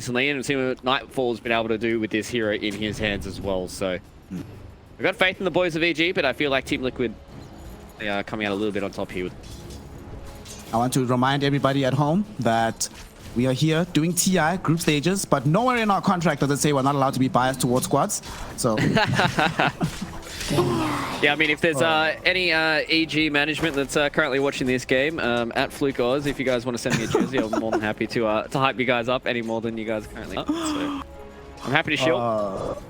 recently, and seeing what Nightfall's been able to do with this hero in his hands as well. So I've got faith in the boys of EG, but I feel like Team Liquid, they are coming out a little bit on top here. I want to remind everybody at home that we are here doing TI group stages, but nowhere in our contract does it say we're not allowed to be biased towards squads. So yeah, I mean, if there's any EG management that's currently watching this game, at Fluke Oz, if you guys want to send me a jersey, I'm more than happy to hype you guys up any more than you guys currently are. So I'm happy to shield.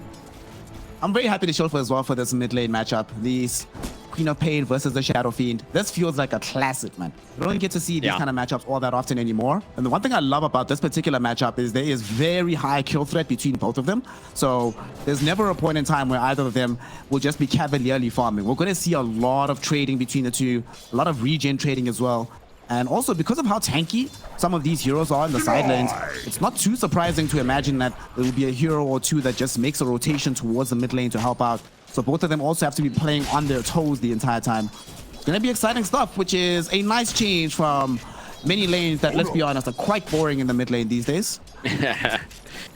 I'm very happy to shield for as well for this mid lane matchup. These Queen of Pain versus the Shadow Fiend. This feels like a classic, man. You don't get to see these kind of matchups all that often anymore. And the one thing I love about this particular matchup is there is very high kill threat between both of them. So there's never a point in time where either of them will just be cavalierly farming. We're going to see a lot of trading between the two, a lot of regen trading as well. And also, because of how tanky some of these heroes are in the side lanes, it's not too surprising to imagine that there will be a hero or two that just makes a rotation towards the mid lane to help out. So both of them also have to be playing on their toes the entire time. It's going to be exciting stuff, which is a nice change from many lanes that, let's be honest, are quite boring in the mid lane these days.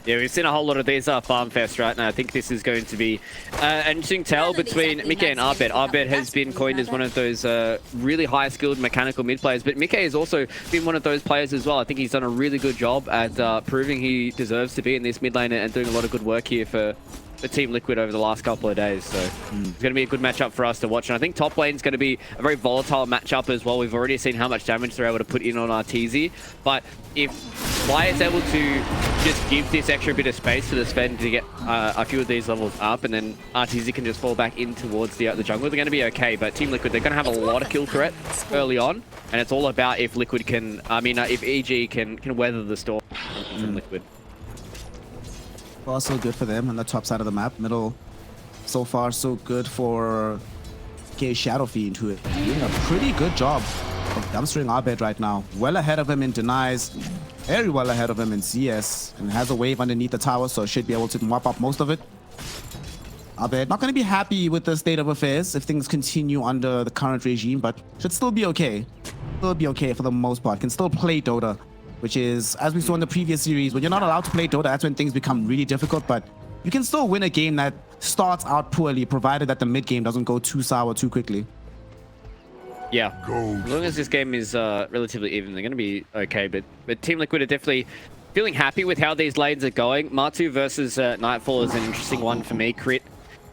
Yeah, we've seen a whole lot of these farm fest right now. I think this is going to be an interesting tale between Mike and Arbet. Arbet has been coined as one of those really high-skilled mechanical mid players, but Mike has also been one of those players as well. I think he's done a really good job at proving he deserves to be in this mid lane and doing a lot of good work here for Team Liquid over the last couple of days. So it's going to be a good matchup for us to watch. And I think top lane is going to be a very volatile matchup as well. We've already seen how much damage they're able to put in on Arteezy. But if Fly is able to just give this extra bit of space to the Sven to get a few of these levels up, and then Arteezy can just fall back in towards the jungle, they're going to be okay. But Team Liquid, they're going to have a lot of kill threat early on. And it's all about if Liquid can, if EG can weather the storm from Liquid. Also good for them on the top side of the map. Middle, so far so good for Shadow Fiend, who is doing a pretty good job of dumpstering Arbet right now. Well ahead of him in denies, very well ahead of him in CS, and has a wave underneath the tower, so should be able to mop up most of it. Arbet not going to be happy with the state of affairs if things continue under the current regime, but should still be okay. Still be okay for the most part. Can still play Dota, which is, as we saw in the previous series, when you're not allowed to play Dota, that's when things become really difficult, but you can still win a game that starts out poorly, provided that the mid game doesn't go too sour too quickly. Yeah, as long as this game is relatively even, they're going to be okay, but Team Liquid are definitely feeling happy with how these lanes are going. Matu versus Nightfall is an interesting one for me. Crit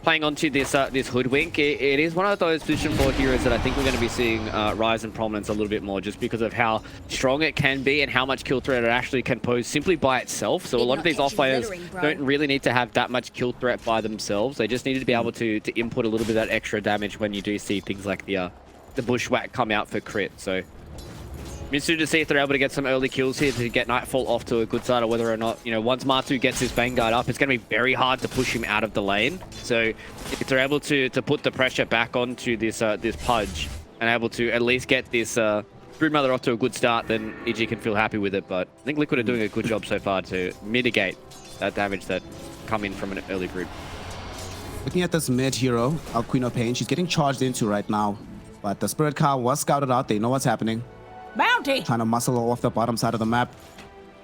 playing onto this this Hoodwink, it is one of those position 4 heroes that I think we're going to be seeing rise in prominence a little bit more, just because of how strong it can be and how much kill threat it actually can pose simply by itself. So a lot of these off players don't really need to have that much kill threat by themselves. They just needed to be able to input a little bit of that extra damage when you do see things like the Bushwhack come out for crit. So I'm interested to see if they're able to get some early kills here to get Nightfall off to a good side, or whether or not, once Matu gets his Vanguard up, it's going to be very hard to push him out of the lane. So if they're able to put the pressure back onto this this Pudge and able to at least get this Broodmother off to a good start, then EG can feel happy with it. But I think Liquid are doing a good job so far to mitigate that damage that come in from an early group. Looking at this mid hero, our Queen of Pain, she's getting charged into right now. But the Spirit Car was scouted out. They know what's happening. Bounty! Trying to muscle off the bottom side of the map.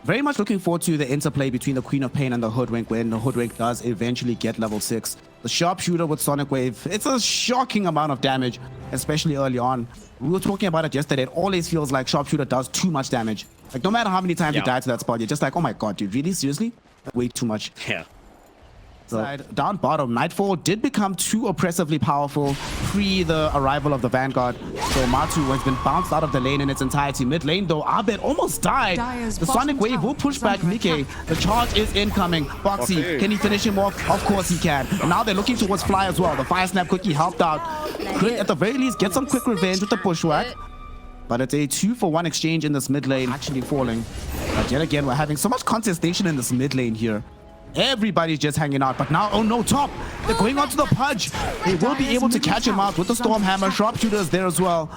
Very much looking forward to the interplay between the Queen of Pain and the Hoodwink when the Hoodwink does eventually get level 6. The Sharpshooter with Sonic Wave, it's a shocking amount of damage, especially early on. We were talking about it yesterday. It always feels like Sharpshooter does too much damage. Like, no matter how many times you die to that spot, you're just like, oh my god, dude, really? Seriously? Way too much. Yeah. So, down bottom, Nightfall did become too oppressively powerful pre the arrival of the Vanguard. So Matu has been bounced out of the lane in its entirety. Mid lane though, Arbet almost died. The Sonic Wave will push back Mike. The charge is incoming. Boxi, can he finish him off? Of course he can. And now they're looking towards Fly as well. The Fire Snap Cookie helped out. Could at the very least get some quick revenge with the Bushwhack. But it's a 2-for-1 exchange in this mid lane, actually falling. But yet again, we're having so much contestation in this mid lane here. Everybody's just hanging out, but now, oh no, top! They're going onto the Pudge! They will be able to catch him out with the Stormhammer. Sharpshooter's there as well.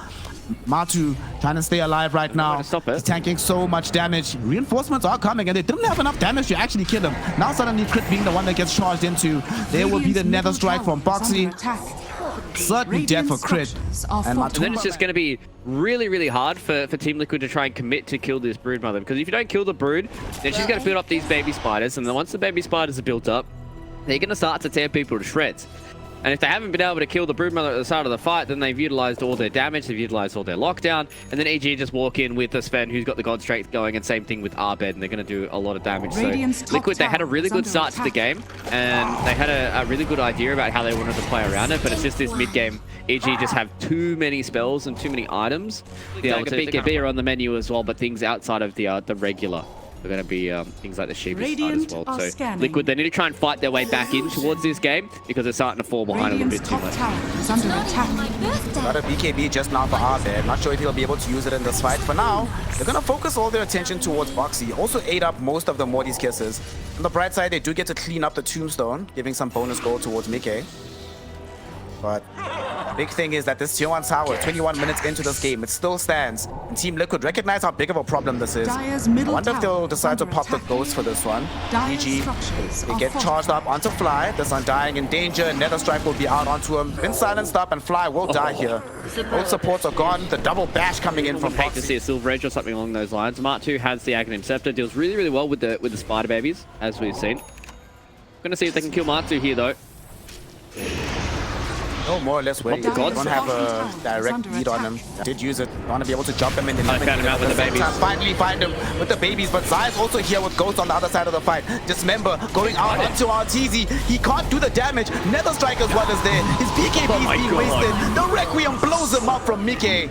Matu trying to stay alive right now. He's tanking so much damage. Reinforcements are coming, and they didn't have enough damage to actually kill him. Now suddenly Crit being the one that gets charged into. There will be the Nether Strike from Boxi. certain death for Crit. And then it's just going to be really hard for Team Liquid to try and commit to kill this Broodmother, because if you don't kill the Brood, then she's going to build up these baby spiders, and then once the baby spiders are built up, they're going to start to tear people to shreds. And if they haven't been able to kill the Broodmother at the start of the fight, then they've utilized all their damage, they've utilized all their lockdown, and then EG just walk in with the Sven, who's got the God Strength going, and same thing with Arbed, and they're going to do a lot of damage. So Liquid, they had a really good start to the game, and they had a really good idea about how they wanted to play around it, but it's just this mid-game, EG just have too many spells and too many items. Yeah, like a BKB are on the menu as well, but things outside of the regular. They're going to be things like the Sheepish side as well. So scanning. Liquid, they need to try and fight their way back in towards this game, because they're starting to fall behind a little bit too much. Got a BKB just now for Arbed. Not sure if he'll be able to use it in this fight. For now, they're going to focus all their attention towards Boxi. Also ate up most of the Morty's kisses. On the bright side, they do get to clean up the tombstone, giving some bonus gold towards Mickey. But big thing is that this tier 1 tower, 21 minutes into this game, it still stands. And Team Liquid recognize how big of a problem this is. I wonder if they'll decide to pop the ghost for this one. EG, they get charged up onto Fly. This Undying in danger. Nether Strike will be out onto him. Been silenced up, and Fly will die here. Both supports are gone. The double bash coming in from Boxi. To see a Silver Edge or something along those lines. Mark 2 has the Aghanim Scepter, deals really well with the spider babies, as we've seen. Gonna see if they can kill Mark 2 here though. No, more or less way. Don't have a direct lead on him. Did use it. Want to be able to jump him in. I found him out with the babies. Finally find him with the babies, but Zai is also here with Ghost on the other side of the fight. Dismember going out onto Arteezy. He can't do the damage. Nether Strike as well as there. His BKB is being wasted. The Requiem blows him up from Mickey.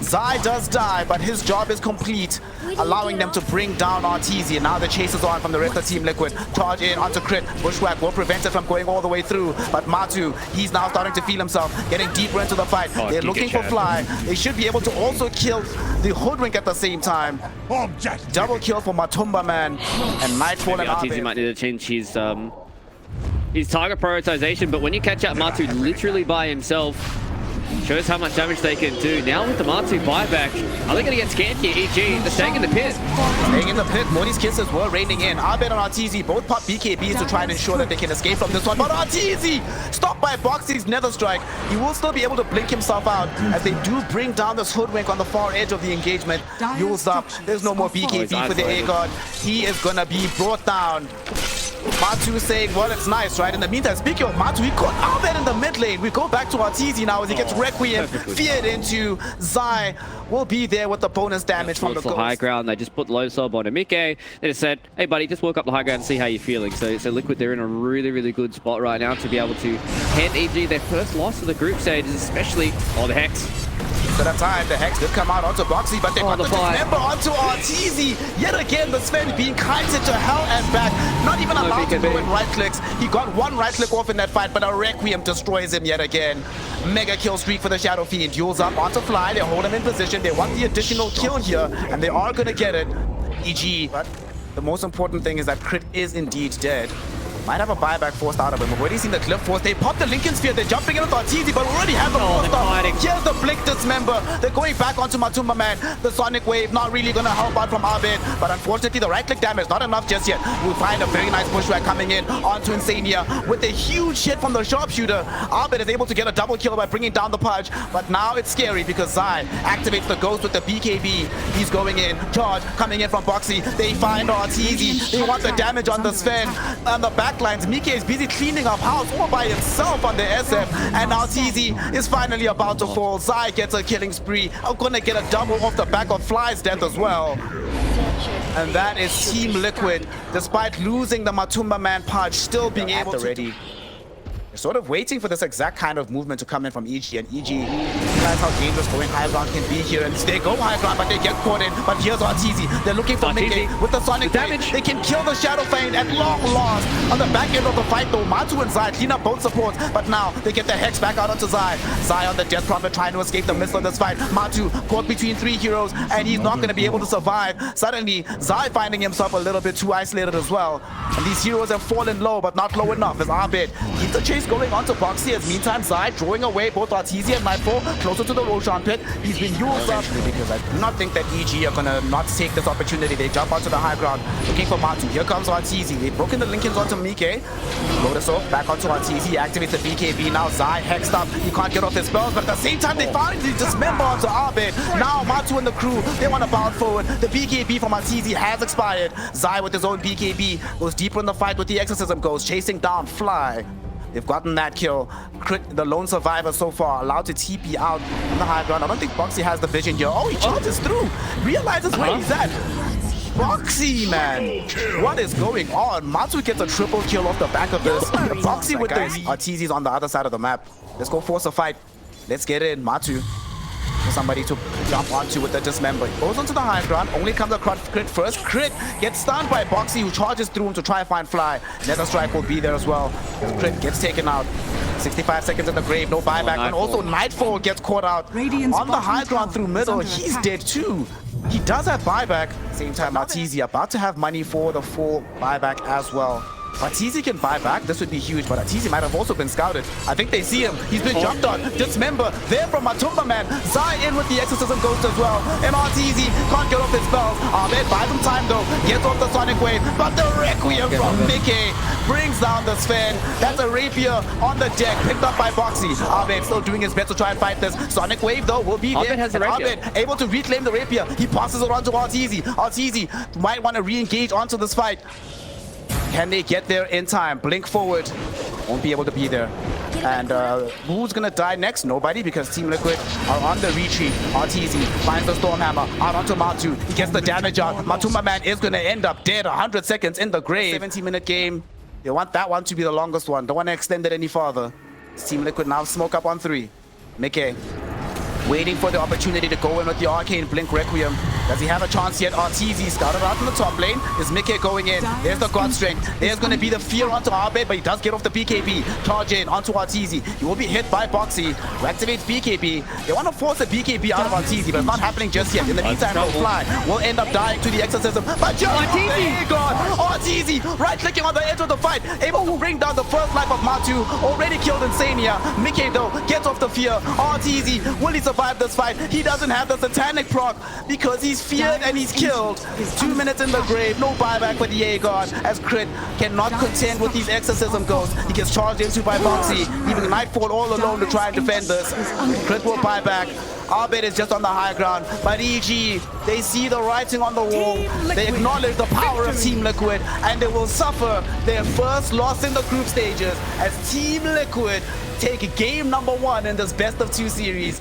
Zai does die, but his job is complete, allowing them to bring down Arteezy. And now the chase is on from the rest of Team Liquid. Charge in onto Crit. Bushwhack will prevent it from going all the way through, but Matu, he's now starting to feel himself, getting deeper into the fight. They're looking for Fly. They should be able to also kill the Hoodwink at the same time. Double kill for Matumba Man, and Nightfall and Arteezy might need to change his target prioritization, but when you catch out Matu literally by himself, shows how much damage they can do. Now with the Matu buyback, are they going to get scanned here? EG, they're staying in the pit. Staying in the pit. Morty's kisses were raining in. Arbed and Arteezy both pop BKBs to try and ensure that they can escape from this one. But Arteezy, stopped by Boxi's Nether Strike. He will still be able to blink himself out as they do bring down this Hoodwink on the far edge of the engagement. Yule's up. There's no more BKB for the A-God. He is going to be brought down. Matu saying, well, it's nice, right? In the meantime, speaking of Matu, he caught Arbed in the mid lane. We go back to Arteezy now as he gets Requiem feared into. Zai will be there with the bonus damage from the high ground. They just put low sub on Mickey. They just said, hey, buddy, just walk up the high ground and see how you're feeling. So Liquid, they're in a really good spot right now to be able to hand EG their first loss of the group stages, especially the Hex. To that time, the Hex did come out onto Boxi, but they got the dismember onto Arteezy. Yet again, the Sven being kited to hell and back. Not even allowed to go in right clicks. He got one right click off in that fight, but a Requiem destroys him yet again. Mega kill streak for the Shadow Fiend. Yule's up onto Fly. They hold him in position. They want the additional kill here, and they are going to get it. EG. But the most important thing is that Crit is indeed dead. Might have a buyback forced out of him. We've already seen the cliff force. They popped the Lincoln Sphere. They're jumping in with Arteezy, but we already have the force up. Here's the Blink Dismember. They're going back onto Matumba Man. The Sonic Wave not really going to help out from Arbed, but unfortunately the right click damage not enough just yet. We'll find a very nice Bushwhack coming in onto Insania with a huge hit from the Sharpshooter. Arbed is able to get a double kill by bringing down the Pudge, but now it's scary because Zai activates the Ghost with the BKB. He's going in. Charge coming in from Boxi. They find Arteezy. They want the damage on the Sven. On the backlines, Mickey is busy cleaning up house all by himself on the SF, and now Arteezy is finally about to fall. Zai gets a killing spree. I'm gonna get a double off the back of Fly's death as well. And that is Team Liquid, despite losing the Matumba Man Pudge, still being able to... They're sort of waiting for this exact kind of movement to come in from EG, and EG realize how dangerous going high ground can be here, and they go high ground, but they get caught in. But here's Arteezy. They're looking for Mickey with the Sonic damage. They can kill the Shadow Fiend at long lost. On the back end of the fight, though, Matu and Zai clean up both supports, but now they get the Hex back out onto Zai. Zai on the Death Prophet trying to escape the missile of this fight. Matu caught between three heroes, and he's not going to be able to survive. Suddenly, Zai finding himself a little bit too isolated as well. And these heroes have fallen low, but not low enough as Arbed keeps the chase going onto Boxi as meantime Zai drawing away both Arteezy and Nightfall, closer to the Roshan pit. He's been used up because I do not think that EG are gonna not take this opportunity. They jump onto the high ground, looking for Matu. Here comes RTZ. They've broken the Linkens onto Mike. Lotus off, back onto RTZ. Activates the BKB. Now Zai hexed up. He can't get off his spells, but at the same time, they finally dismember onto Abed. Now Matu and the crew, they want to bound forward. The BKB from RTZ has expired. Zai with his own BKB goes deeper in the fight with the Exorcism Ghost, chasing down Fly. They've gotten that kill. Crit, the lone survivor so far, allowed to TP out on the high ground. I don't think Boxi has the vision here. Oh, he charges through. Realizes where he's at. Boxi, man. What is going on? Matu gets a triple kill off the back of this. Boxi with the RTZ's on the other side of the map. Let's go force a fight. Let's get in. Matu. For somebody to jump onto with the dismember. He goes onto the high ground, only comes across Crit first. Crit gets stunned by Boxi, who charges through him to try and find Fly. Nether Strike will be there as well. Crit gets taken out. 65 seconds in the grave, no buyback. And also Nightfall gets caught out on the high ground through middle. He's dead too. He does have buyback. Same time, Arteezy about to have money for the full buyback as well. Arteezy can buy back, this would be huge, but Arteezy might have also been scouted. I think they see him, he's been jumped on. Dismember, there from Matumba Man. Zai in with the Exorcism Ghost as well. And Arteezy can't get off his spells. Ahmed buys him time though, gets off the Sonic Wave, but the Requiem from Mickey brings down the Sven. That's a Rapier on the deck, picked up by Boxi. Ahmed still doing his best to try and fight this. Sonic Wave though will be there. Has and Ahmed able to reclaim the Rapier. He passes it on to Arteezy. Arteezy might want to re-engage onto this fight. Can they get there in time? Blink forward. Won't be able to be there. And who's gonna die next? Nobody, because Team Liquid are on the retreat. Arteezy finds the Stormhammer out onto Matu. He gets the damage out. Matumba Man is gonna end up dead 100 seconds in the grave. 17-minute game. They want that one to be the longest one. Don't want to extend it any farther. Team Liquid now smoke up on 3. Mickey waiting for the opportunity to go in with the Arcane Blink Requiem. Does he have a chance yet? Arteezy scouted out in the top lane. Is Mickey going in? There's the God Strength. There's going to be the fear onto Abed, but he does get off the BKB. Charge in onto Arteezy. He will be hit by Boxi. Who activates BKB. They want to force the BKB out of Arteezy, but it's not happening just yet. In the meantime, no Fly will end up dying to the Exorcism. But just Arteezy right-clicking on the edge of the fight. Able to bring down the first life of Matu. Already killed Insania. Mickey, though, gets off the fear. Arteezy, will he survive this fight? He doesn't have the Satanic proc because he's feared and he's killed. 2 minutes in the grave, no buyback for the Aegon, as Crit cannot contend with these Exorcism Ghosts. He gets charged into by Boxi, leaving Nightfall all alone to try and defend this. Crit will buy back. Abed is just on the high ground, but EG, they see the writing on the wall. They acknowledge the power of Team Liquid, and they will suffer their first loss in the group stages as Team Liquid take game number 1 in this best of 2 series